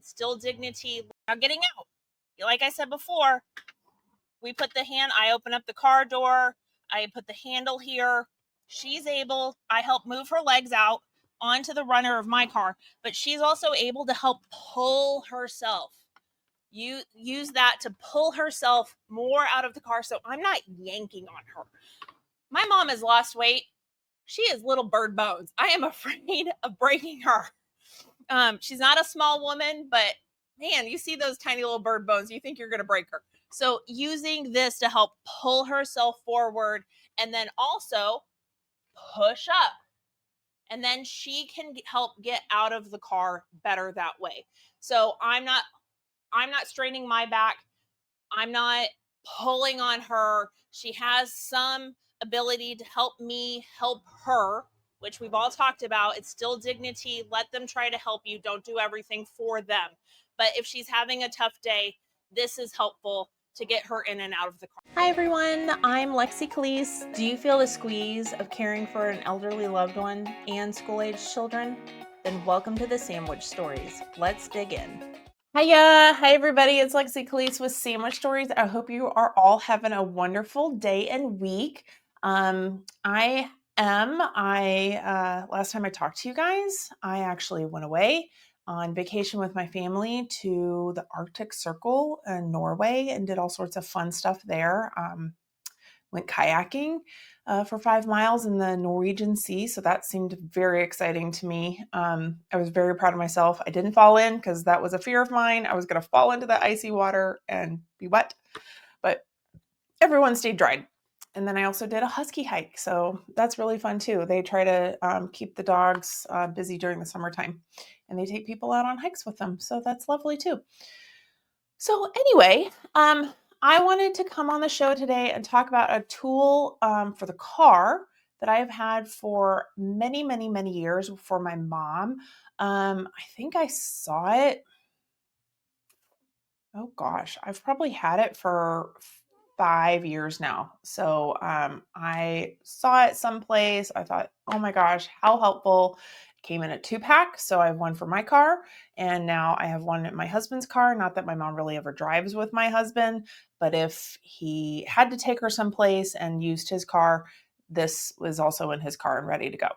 It's still dignity. Now getting out. Like I said before, we put the hand, I open up the car door, I put the handle here. She's able, I help move her legs out onto the runner of my car, but she's also able to help pull herself. You use that to pull herself more out of the car, so I'm not yanking on her. My mom has lost weight. She is little bird bones. I am afraid of breaking her. She's not a small woman, but man, you see those tiny little bird bones, you think you're going to break her. So using this to help pull herself forward and then also push up. And then she can help get out of the car better that way. So I'm not straining my back. I'm not pulling on her. She has some ability to help me help her, which we've all talked about. It's still dignity. Let them try to help you. Don't do everything for them. But if she's having a tough day, this is helpful to get her in and out of the car. Hi everyone, I'm Lexie Callies. Do you feel the squeeze of caring for an elderly loved one and school-aged children? Then welcome to the Sandwich Stories. Let's dig in. Hiya! Hi everybody, it's Lexie Callies with Sandwich Stories. I hope you are all having a wonderful day and week. Last time I talked to you guys, I actually went away on vacation with my family to the Arctic Circle in Norway and did all sorts of fun stuff there. Went kayaking for 5 miles in the Norwegian Sea. So that seemed very exciting to me. I was very proud of myself. I didn't fall in because that was a fear of mine. I was going to fall into the icy water and be wet, but everyone stayed dried. And then I also did a husky hike. So that's really fun too. They try to keep the dogs busy during the summertime and they take people out on hikes with them. So that's lovely too. So anyway, I wanted to come on the show today and talk about a tool for the car that I have had for many, many, many years for my mom. I think I saw it. Oh gosh, I've probably had it for 5 years now. So I saw it someplace. I thought, oh my gosh, how helpful. It came in a 2-pack. So I have one for my car and now I have one in my husband's car. Not that my mom really ever drives with my husband, but if he had to take her someplace and used his car, this was also in his car and ready to go.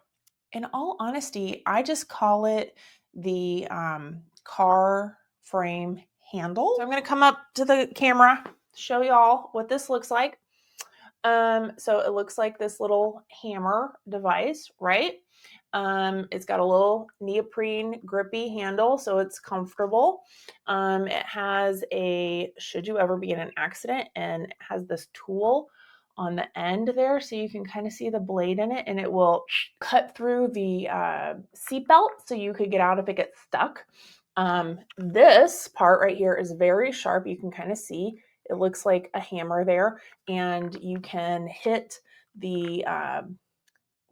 In all honesty, I just call it the car frame handle. So I'm going to come up to the camera, show y'all what this looks like. So it looks like this little hammer device, right? It's got a little neoprene grippy handle, so it's comfortable. It has should you ever be in an accident, and it has this tool on the end there, so you can kind of see the blade in it, and it will cut through the seatbelt so you could get out if it gets stuck. This part right here is very sharp. You can kind of see it looks like a hammer there, and you can hit the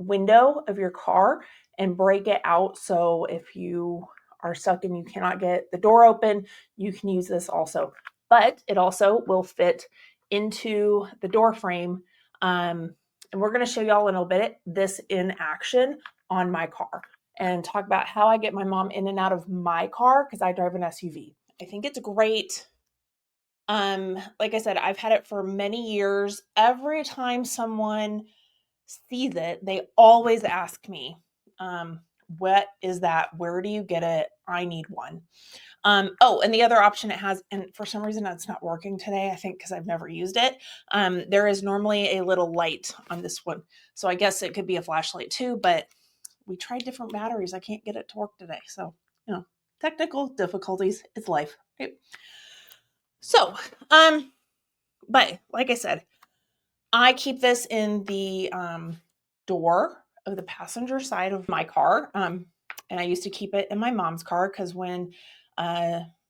window of your car and break it out. So if you are stuck and you cannot get the door open, you can use this also. But it also will fit into the door frame. And we're going to show y'all in a bit this in action on my car and talk about how I get my mom in and out of my car because I drive an SUV. I think it's great. Like I said, I've had it for many years. Every time someone sees it, they always ask me, what is that? Where do you get it? I need one. Oh, and the other option it has, and for some reason it's not working today, I think because I've never used it. There is normally a little light on this one. So I guess it could be a flashlight too, but we tried different batteries. I can't get it to work today. So, technical difficulties, it's life, right? So, but like I said, I keep this in the door of the passenger side of my car. And I used to keep it in my mom's car because when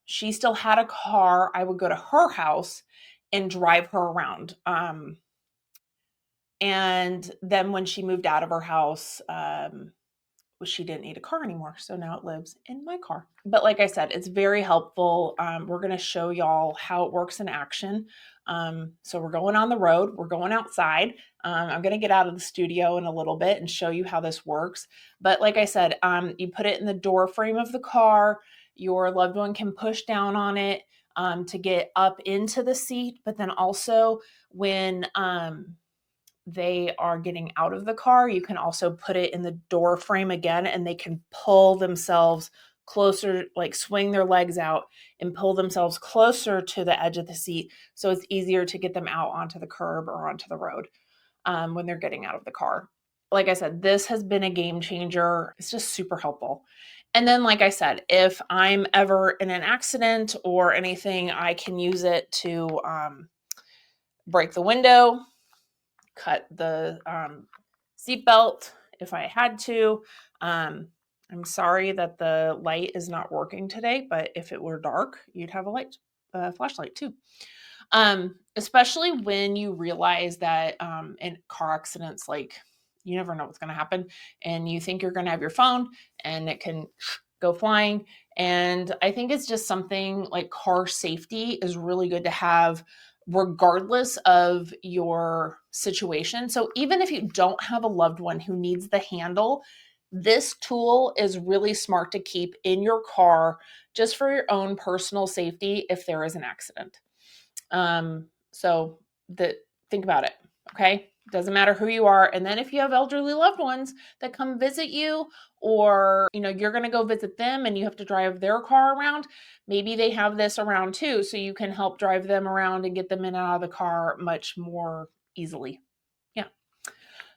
she still had a car, I would go to her house and drive her around. And then when she moved out of her house, she didn't need a car anymore. So now it lives in my car. But like I said, it's very helpful. We're going to show y'all how it works in action. So we're going on the road. We're going outside. I'm going to get out of the studio in a little bit and show you how this works. But like I said, you put it in the door frame of the car. your loved one can push down on it to get up into the seat, but then also when they are getting out of the car, you can also put it in the door frame again, and they can pull themselves closer, like swing their legs out and pull themselves closer to the edge of the seat. So it's easier to get them out onto the curb or onto the road when they're getting out of the car. Like I said, this has been a game changer. It's just super helpful. And then, like I said, if I'm ever in an accident or anything, I can use it to break the window, cut the seatbelt if I had to. I'm sorry that the light is not working today, but if it were dark, you'd have a flashlight too. Especially when you realize that in car accidents, like you never know what's going to happen, and you think you're going to have your phone and it can go flying. And I think it's just something like car safety is really good to have regardless of your situation. So even if you don't have a loved one who needs the handle, this tool is really smart to keep in your car just for your own personal safety if there is an accident. So think about it. Okay. Doesn't matter who you are. And then if you have elderly loved ones that come visit you, or you're going to go visit them and you have to drive their car around, maybe they have this around too, so you can help drive them around and get them in and out of the car much more easily. Yeah.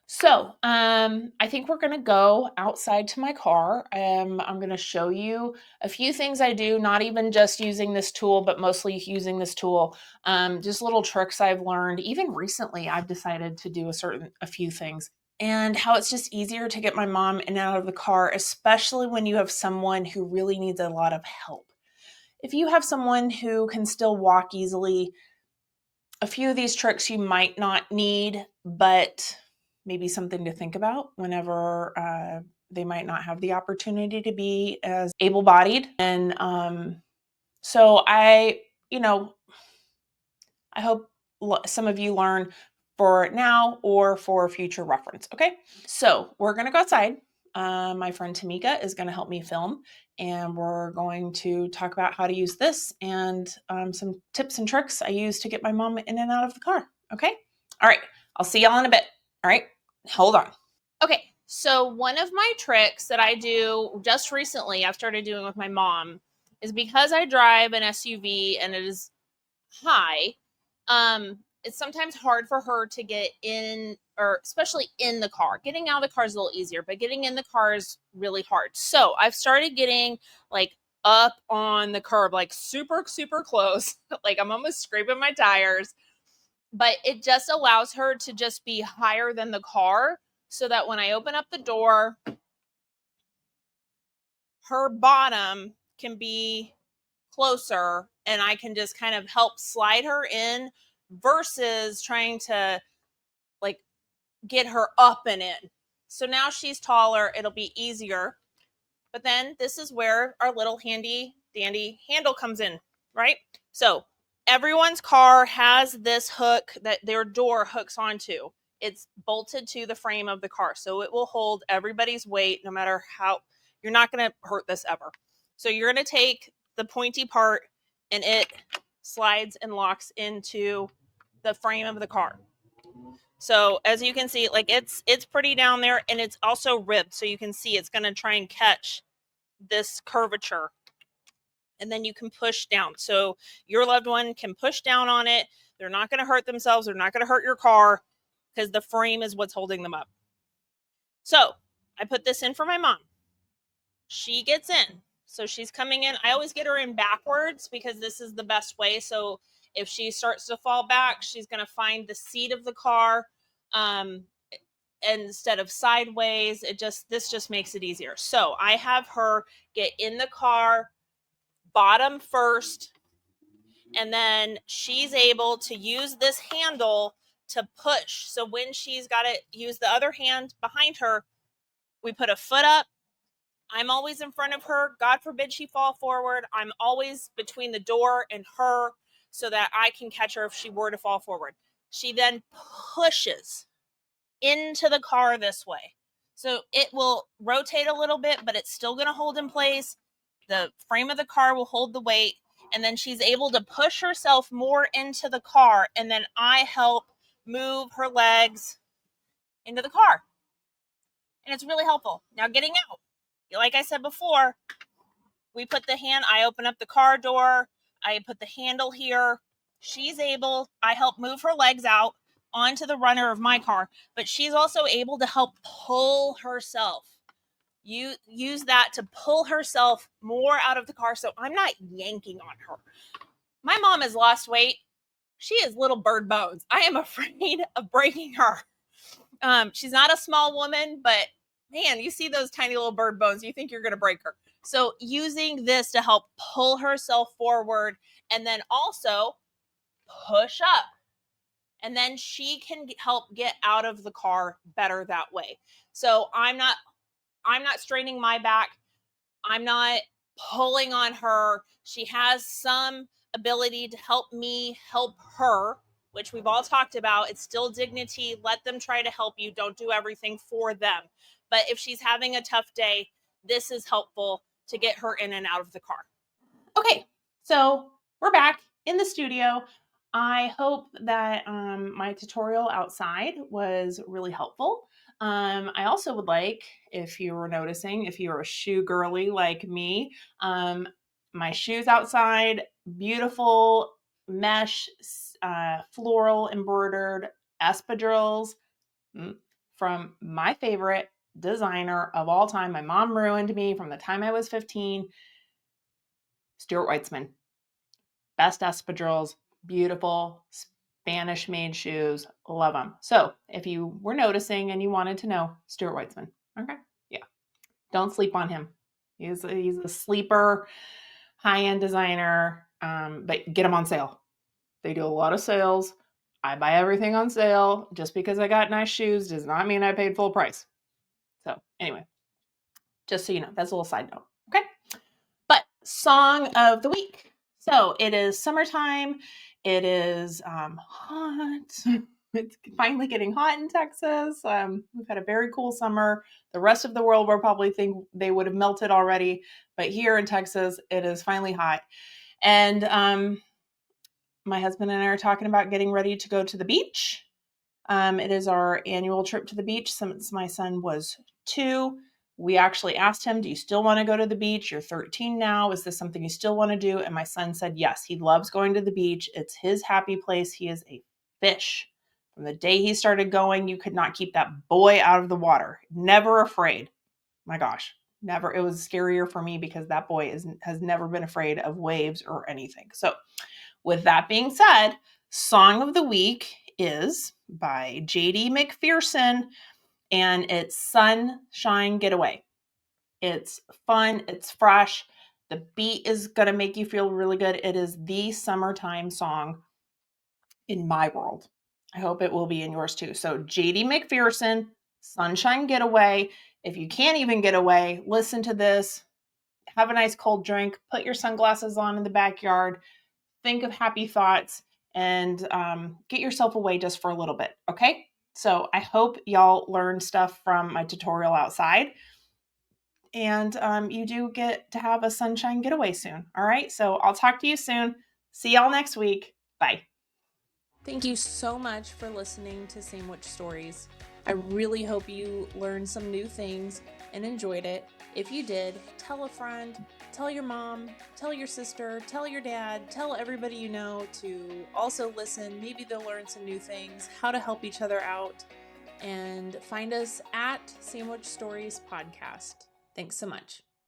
So I think we're going to go outside to my car. I'm going to show you a few things I do, not even just using this tool, but mostly using this tool. Just little tricks I've learned. Even recently, I've decided to do a few things, and how it's just easier to get my mom in and out of the car, especially when you have someone who really needs a lot of help. If you have someone who can still walk easily, a few of these tricks you might not need, but maybe something to think about whenever they might not have the opportunity to be as able-bodied. And so I hope some of you learn for now or for future reference. Okay, so we're going to go outside. My friend Tamika is going to help me film, and we're going to talk about how to use this and some tips and tricks I use to get my mom in and out of the car. Okay, all right, I'll see y'all in a bit. All right, hold on. Okay, so one of my tricks that I do just recently, I've started doing with my mom, is because I drive an SUV and it is high, it's sometimes hard for her to get in, or especially in the car. Getting out of the car is a little easier, but getting in the car is really hard. So I've started getting like up on the curb, like super, super close. Like I'm almost scraping my tires, but it just allows her to just be higher than the car so that when I open up the door, her bottom can be closer and I can just kind of help slide her in versus trying to like get her up and in. So now she's taller, it'll be easier. But then this is where our little handy dandy handle comes in, right? So everyone's car has this hook that their door hooks onto. It's bolted to the frame of the car. So it will hold everybody's weight no matter how. You're not going to hurt this ever. So you're going to take the pointy part and it slides and locks into the frame of the car. So as you can see, like it's pretty down there, and it's also ribbed. So you can see it's going to try and catch this curvature, and then you can push down. So your loved one can push down on it. They're not going to hurt themselves. They're not going to hurt your car because the frame is what's holding them up. So I put this in for my mom. She gets in. So she's coming in. I always get her in backwards because this is the best way. So if she starts to fall back, she's going to find the seat of the car. Instead of sideways, this just makes it easier. So I have her get in the car bottom first, and then she's able to use this handle to push. So when she's got to use the other hand behind her, we put a foot up. I'm always in front of her. God forbid she fall forward. I'm always between the door and her so that I can catch her if she were to fall forward. She then pushes into the car this way. So it will rotate a little bit, but it's still going to hold in place. the frame of the car will hold the weight, and then she's able to push herself more into the car, and then I help move her legs into the car. And it's really helpful. Now getting out, like I said before, I open up the car door, I put the handle here. I help move her legs out onto the runner of my car, but she's also able to help pull herself. You use that to pull herself more out of the car, so I'm not yanking on her. My mom has lost weight. She is little bird bones. I am afraid of breaking her. She's not a small woman, but man, you see those tiny little bird bones, you think you're going to break her. So using this to help pull herself forward and then also push up. And then she can help get out of the car better that way. So I'm not straining my back. I'm not pulling on her. She has some ability to help me help her, which we've all talked about. It's still dignity. Let them try to help you. Don't do everything for them. But if she's having a tough day, this is helpful to get her in and out of the car. Okay, so we're back in the studio. I hope that my tutorial outside was really helpful. I also would like, if you were noticing, if you're a shoe girly like me, my shoes outside, beautiful mesh, floral embroidered espadrilles from my favorite designer of all time. My mom ruined me from the time I was 15. Stuart Weitzman. Best espadrilles, beautiful Spanish-made shoes, love them. So if you were noticing and you wanted to know, Stuart Weitzman. Okay, yeah, don't sleep on him. He's a sleeper, high-end designer, but get him on sale. They do a lot of sales. I buy everything on sale. Just because I got nice shoes does not mean I paid full price. So anyway, just so you know, that's a little side note. Okay, but song of the week. So it is summertime. It is hot. It's finally getting hot in Texas. We've had a very cool summer. The rest of the world will probably think they would have melted already, but here in Texas, it is finally hot. And my husband and I are talking about getting ready to go to the beach. It is our annual trip to the beach since my son was 2. We actually asked him, do you still want to go to the beach? You're 13 now. Is this something you still want to do? And my son said, yes, he loves going to the beach. It's his happy place. He is a fish. From the day he started going, you could not keep that boy out of the water. Never afraid. My gosh, never. It was scarier for me because that boy has never been afraid of waves or anything. So with that being said, song of the week is by JD McPherson, and it's Sunshine Getaway. It's fun, it's fresh. The beat is going to make you feel really good. It is the summertime song in my world. I hope it will be in yours too. So JD McPherson, Sunshine Getaway. If you can't even get away, listen to this. Have a nice cold drink. Put your sunglasses on in the backyard. Think of happy thoughts and get yourself away just for a little bit. Okay. So I hope y'all learned stuff from my tutorial outside. And you do get to have a sunshine getaway soon. All right. So I'll talk to you soon. See y'all next week. Bye. Thank you so much for listening to Sandwich Stories. I really hope you learned some new things and enjoyed it. If you did, tell a friend, tell your mom, tell your sister, tell your dad, tell everybody you know to also listen. Maybe they'll learn some new things, how to help each other out, and find us at Sandwich Stories Podcast. Thanks so much.